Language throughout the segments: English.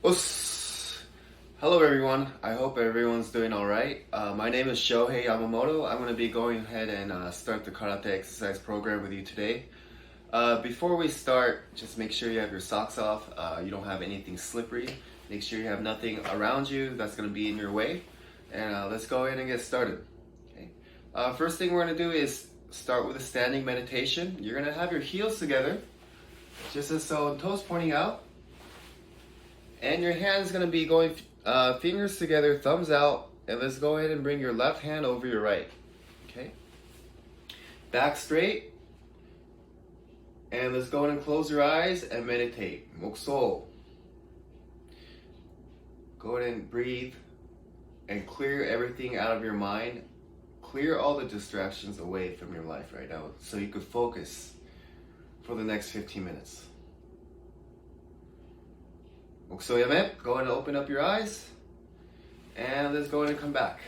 Us. Hello everyone, I hope everyone's doing alright. My name is Shohei Yamamoto. I'm going to be going ahead and start the karate exercise program with you today. Before we start, just make sure you have your socks off, you don't have anything slippery. Make sure you have nothing around you that's going to be in your way. And let's go ahead and get started. Okay. First thing we're going to do is start with a standing meditation. You're going to have your heels together, just as so, toes pointing out. And your hand's going to be going fingers together, thumbs out, and let's go ahead and bring your left hand over your right. Okay? Back straight. And let's go ahead and close your eyes and meditate. Mokso. Go ahead and breathe and clear everything out of your mind. Clear all the distractions away from your life right now so you could focus for the next 15 minutes. Moksoyame, go ahead and open up your eyes. And let's go ahead and come back.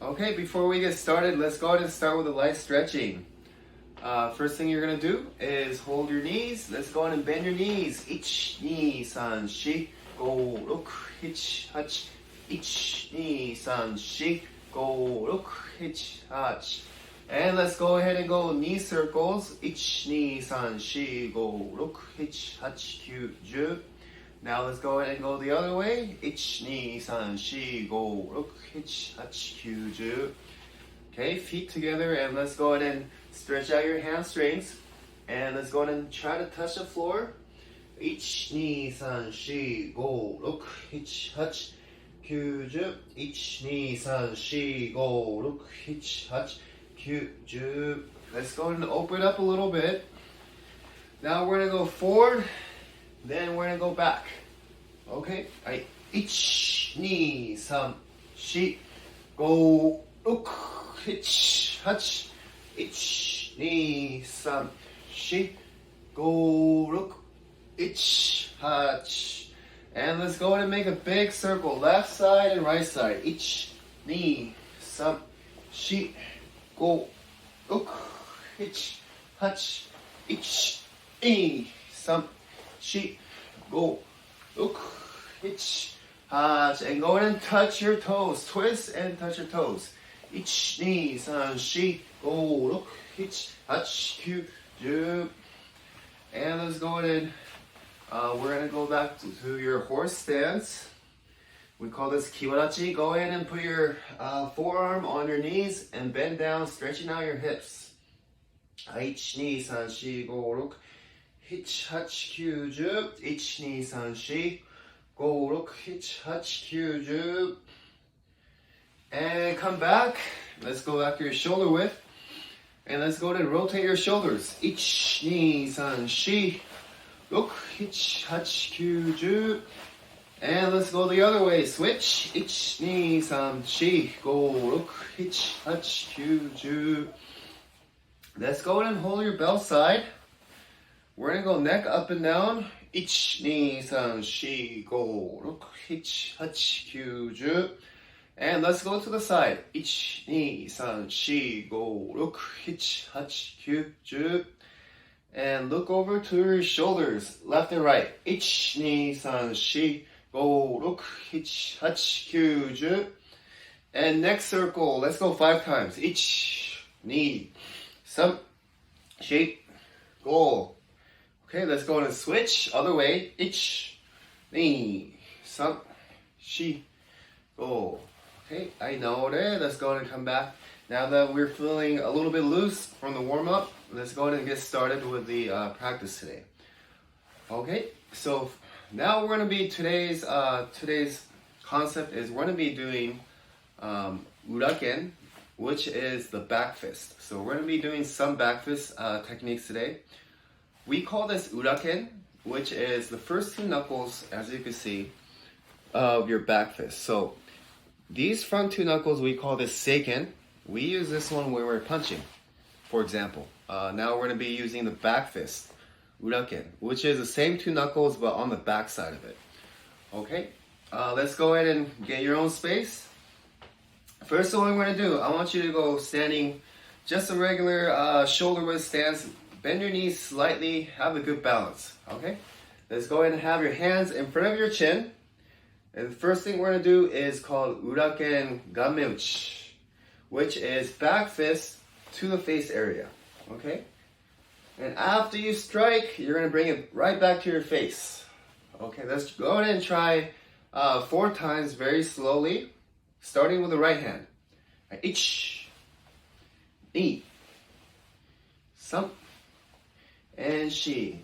Okay, before we get started, let's go ahead and start with a light stretching. First thing you're going to do is hold your knees. Let's go ahead and bend your knees. 1, 2, 3, 4, 5, 6, 7, 8. 1, 2, 3, 4, 5, 6, 7, 8. And let's go ahead and go knee circles. 1, 2, 3, 4, 5, 6, 7, 8, 9, 10. Now let's go ahead and go the other way. 1, 2, 3, 4, 5, 6, 7, 8, 9, 10. Okay, feet together, and let's go ahead and stretch out your hamstrings. And let's go ahead and try to touch the floor. 1, 2, 3, 4, 5, 6, 7, 8, 9, 10. 1, 2, 3, 4, 5, 6, 7, 8, 9. Let's go ahead and open up a little bit. Now we're going to go forward, then we're going to go back. Okay? 1, 2, 3, 4, 5, 6, 7, 8, 9, 10. 1, 2, 3, 4, 5, 6, 7, 8, 9. And let's go ahead and make a big circle, left side and right side. 1, 2, 3, 4, 5, 6, 7, 8, 9, and go ahead and touch your toes. Twist and touch your toes. 1, 2, 3, 4, 5, 6, 7, 8, 9, 10. And let's go ahead and we're going to go back to your horse stance. We call this kiwarachi. Go ahead and put your forearm on your knees and bend down, stretching out your hips. 1, 2, 3, 4, 5, 6, 7, 8, 9, 10. 1, 2, 3, 4, 5, 6, 7, 8, 9, 10. And come back. Let's go back to your shoulder width. And let's go ahead and rotate your shoulders. 1, 2, 3, 4, 5, 6, 7, 8, 9, 10. And let's go the other way. Switch. 1, 2, 3, 4, 5, 6, 7, 8, 9, 10. Let's go ahead and hold your belt side. We're going to go neck up and down. 1, 2, 3, 4, 5, 6, 7, 8, 9, 10. And let's go to the side. 1, 2, 3, 4, 5, 6, 7, 8, 9, 10. And look over to your shoulders, left and right. 1, 2, 3, 4, 5, 6, 7, 8, 9, 10. And next circle, let's go 5 times. 1, 2, 3, 4, 5. Okay, let's go and switch other way. 1, 2, 3, 4, 5. Okay, I know that. Let's go ahead and come back. Now that we're feeling a little bit loose from the warm-up, let's go ahead and get started with the practice today. Okay, so now we're going to be today's concept is we're going to be doing Ura Keri, which is the back fist. So we're going to be doing some back fist techniques today. We call this Ura Keri, which is the first 2 knuckles, as you can see, of your back fist. So these front 2 knuckles, we call this seiken. We use this one when we're punching, for example. Now we're going to be using the back fist, Ura Keri, which is the same 2 knuckles but on the back side of it. Okay, let's go ahead and get your own space. First thing we're going to do, I want you to go standing just a regular shoulder width stance. Bend your knees slightly, have a good balance, okay? Let's go ahead and have your hands in front of your chin. And the first thing we're going to do is called Ura Keri Gameuchi, which is back fist to the face area. Okay? And after you strike, you're going to bring it right back to your face. Okay, let's go ahead and try 4 times very slowly, starting with the right hand. Ich, ni, sam, and shi.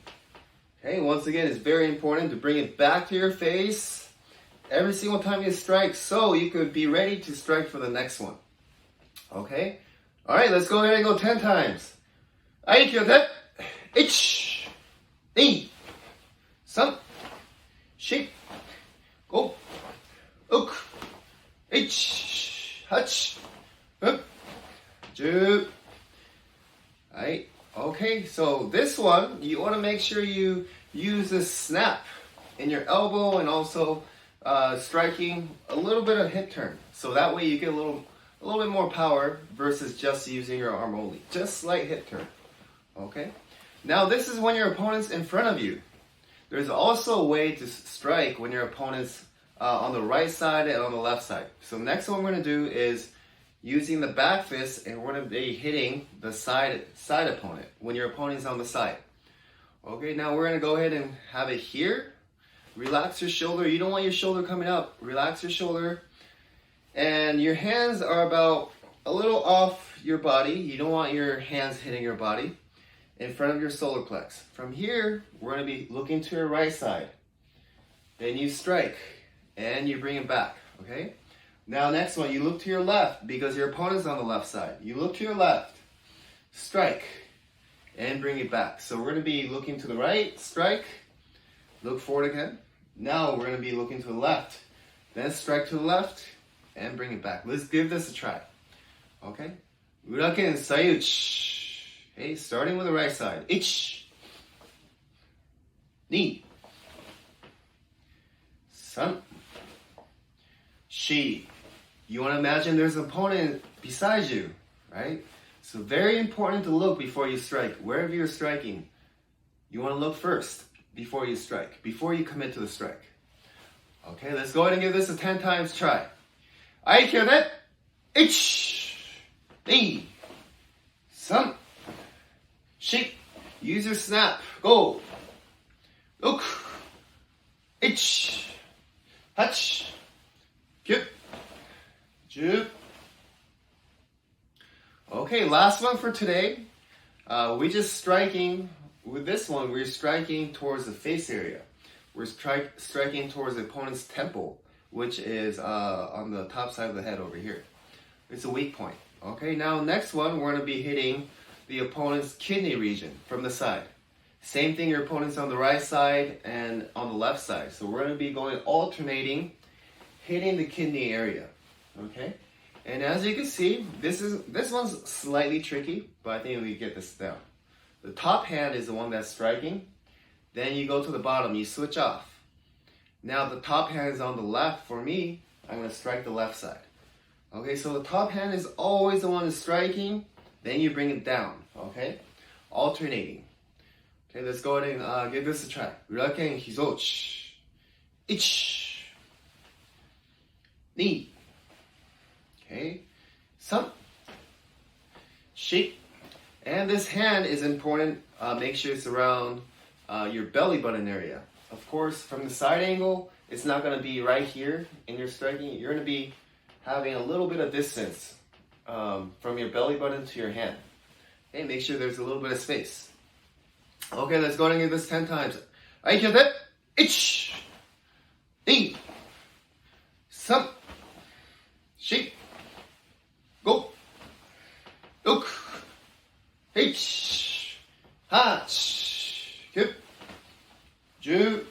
Okay, once again, it's very important to bring it back to your face every single time you strike, so you could be ready to strike for the next one. Okay? Alright, let's go ahead and go 10 times. Aikyo, ich, ni, sam, shi, go, uk, ich, hach, up, ju. Alright, okay, so this one, you want to make sure you use this snap in your elbow and also striking a little bit of hip turn. So that way you get a little bit more power versus just using your arm only. Just slight hip turn. Okay? Now this is when your opponent's in front of you. There's also a way to strike when your opponent's on the right side and on the left side. So next one we're going to do is using the back fist, and we're going to be hitting the side opponent when your opponent's on the side. Okay, now we're going to go ahead and have it here. Relax your shoulder. You don't want your shoulder coming up. Relax your shoulder. And your hands are about a little off your body. You don't want your hands hitting your body in front of your solar plex. From here, we're going to be looking to your right side. Then you strike, and you bring it back, okay? Now next one, you look to your left because your opponent's on the left side. You look to your left, strike, and bring it back. So we're going to be looking to the right, strike, look forward again. Now we're going to be looking to the left, then strike to the left, and bring it back. Let's give this a try, okay? Ura Keri Sayuchi. Okay, starting with the right side. Ich, ni, san, shi. You want to imagine there's an opponent beside you, right? So very important to look before you strike. Wherever you're striking, you want to look first before you strike, before you commit to the strike. Okay, let's go ahead and give this a 10 times try. Aikyo de, ich, ni, san, shi. Use your snap. Go. Look. Ich, hach, kyu, ju. Okay, last one for today. We're just striking, with this one, we're striking towards the face area. We're striking towards the opponent's temple, which is on the top side of the head over here. It's a weak point. Okay, now next one, we're going to be hitting the opponent's kidney region from the side. Same thing, your opponent's on the right side and on the left side. So we're going to be going alternating, hitting the kidney area. Okay? And as you can see, this one's slightly tricky, but I think we get this down. The top hand is the one that's striking. Then you go to the bottom, you switch off. Now the top hand is on the left. For me, I'm going to strike the left side. Okay, so the top hand is always the one that's striking. Then you bring it down. Okay? Alternating. Okay, let's go ahead and give this a try. Ura Keri Hizochi. Ich. Ni. Okay. San. Shi. And this hand is important. Make sure it's around your belly button area. Of course, from the side angle, it's not going to be right here in your striking. You're going to be having a little bit of distance from your belly button to your hand. Okay, make sure there's a little bit of space. Okay, let's go ahead and give this 10 times. Aikyo de, ich, ni, san, shi, go, look, ich, hach, kyu, ju.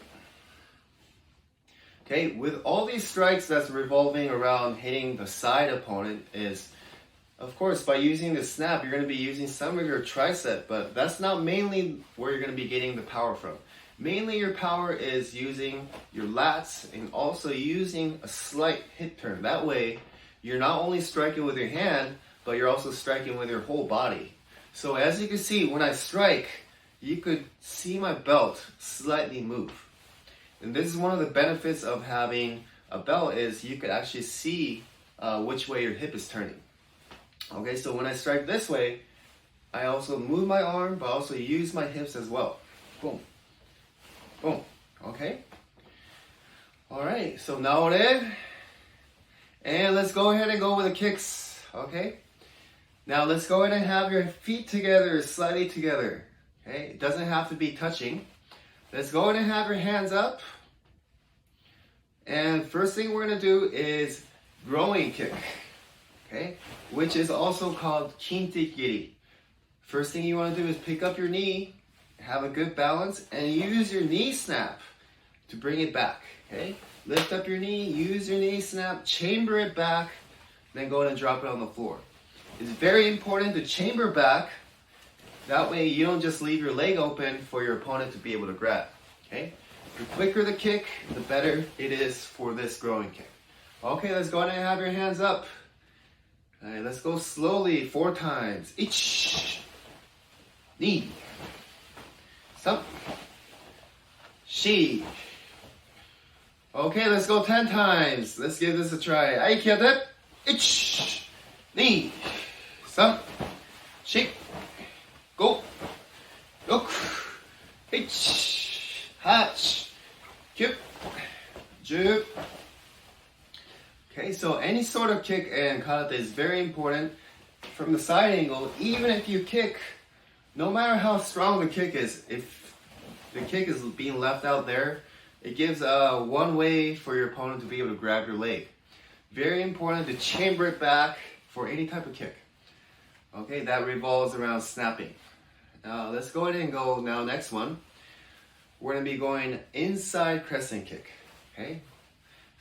Okay, with all these strikes that's revolving around hitting the side opponent is, of course, by using the snap, you're going to be using some of your tricep, but that's not mainly where you're going to be getting the power from. Mainly your power is using your lats and also using a slight hip turn. That way, you're not only striking with your hand, but you're also striking with your whole body. So as you can see, when I strike, you could see my belt slightly move. And this is one of the benefits of having a belt is you could actually see which way your hip is turning. Okay, so when I strike this way, I also move my arm, but also use my hips as well. Boom. Boom. Okay. All right, so naore. And let's go ahead and go with the kicks. Okay. Now let's go ahead and have your feet together, slightly together. Okay, it doesn't have to be touching. Let's go ahead and have your hands up. And first thing we're gonna do is Groan Kick. Okay, which is also called Kinteki Geri. First thing you want to do is pick up your knee, have a good balance, and use your knee snap to bring it back. Okay, lift up your knee, use your knee snap, chamber it back, then go ahead and drop it on the floor. It's very important to chamber back. That way you don't just leave your leg open for your opponent to be able to grab. Okay, the quicker the kick, the better it is for this Groan Kick. Okay, let's go ahead and have your hands up. All right, let's go slowly 4 times. Ich, ni, sam, shi. Okay, let's go 10 times. Let's give this a try. Aikyote, ich, ni, sam, shi, go, yoku, ich, hachi, kyu, ju. Okay, so any sort of kick in karate is very important. From the side angle, even if you kick, no matter how strong the kick is, if the kick is being left out there, it gives one way for your opponent to be able to grab your leg. Very important to chamber it back for any type of kick. Okay, that revolves around snapping. Now let's go ahead and go now next one. We're going to be going inside crescent kick. Okay.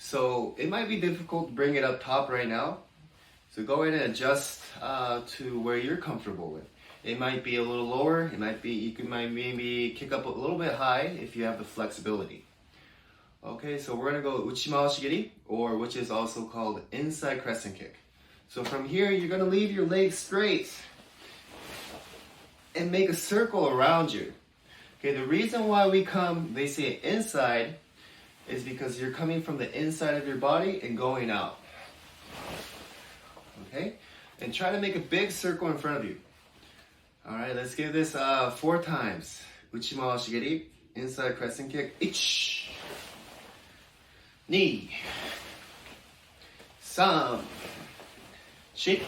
So it might be difficult to bring it up top right now. So go ahead and adjust to where you're comfortable with. It might be a little lower. It might be, you might maybe kick up a little bit high if you have the flexibility. Okay, so we're gonna go Uchi Mawashi Geri, or which is also called inside crescent kick. So from here, you're gonna leave your legs straight and make a circle around you. Okay, the reason why they say inside, is because you're coming from the inside of your body and going out. Okay? And try to make a big circle in front of you. Alright, let's give this 4 times. Uchi Mawashi Geri, inside crescent kick. Ich, ni, sam, shi.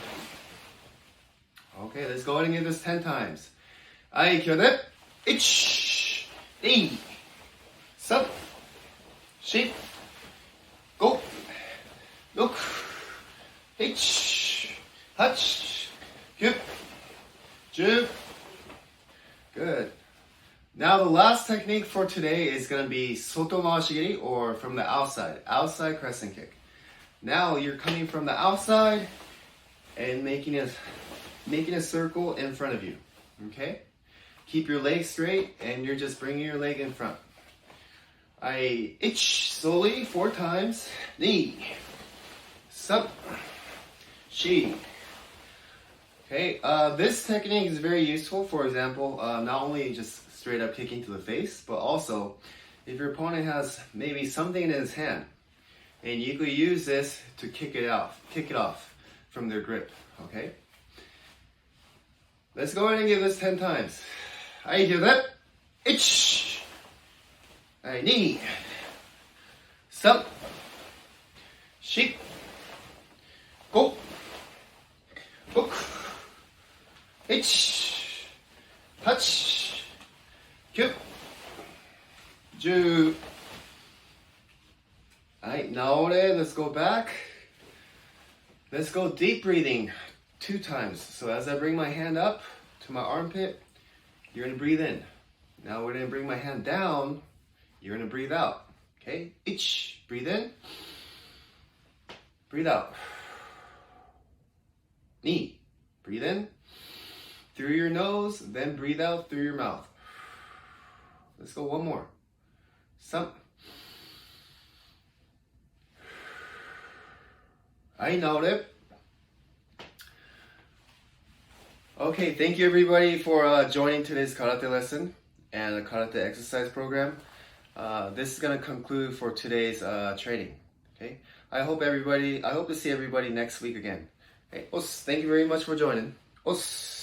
Okay, let's go ahead and give this 10 times. Aikyote, ich, ni, sam, shi, go, look, ich, hach, kyu, ju. Good. Now the last technique for today is going to be Soto Mawashi Geri, or from the outside crescent kick. Now you're coming from the outside and making a circle in front of you. Okay? Keep your legs straight and you're just bringing your leg in front. Ich, slowly 4 times. Ni, sam, shi. Okay, this technique is very useful. For example, not only just straight up kicking to the face, but also if your opponent has maybe something in his hand, and you could use this to kick it off from their grip. Okay. Let's go ahead and give this 10 times. Aikyote, ich, ni, sam, shi, go, look, ich, hach, kyu, ju. Alright, now let's go back. Let's go deep breathing 2 times. So as I bring my hand up to my armpit, you're going to breathe in. Now we're going to bring my hand down. You're going to breathe out. Okay? Ich, breathe in. Breathe out. Ni, breathe in through your nose, then breathe out through your mouth. Let's go one more. Sam. I know it. Okay, thank you everybody for joining today's karate lesson and the karate exercise program. this is gonna conclude for today's training. Okay, I hope to see everybody next week again. Okay, thank you very much for joining. Os.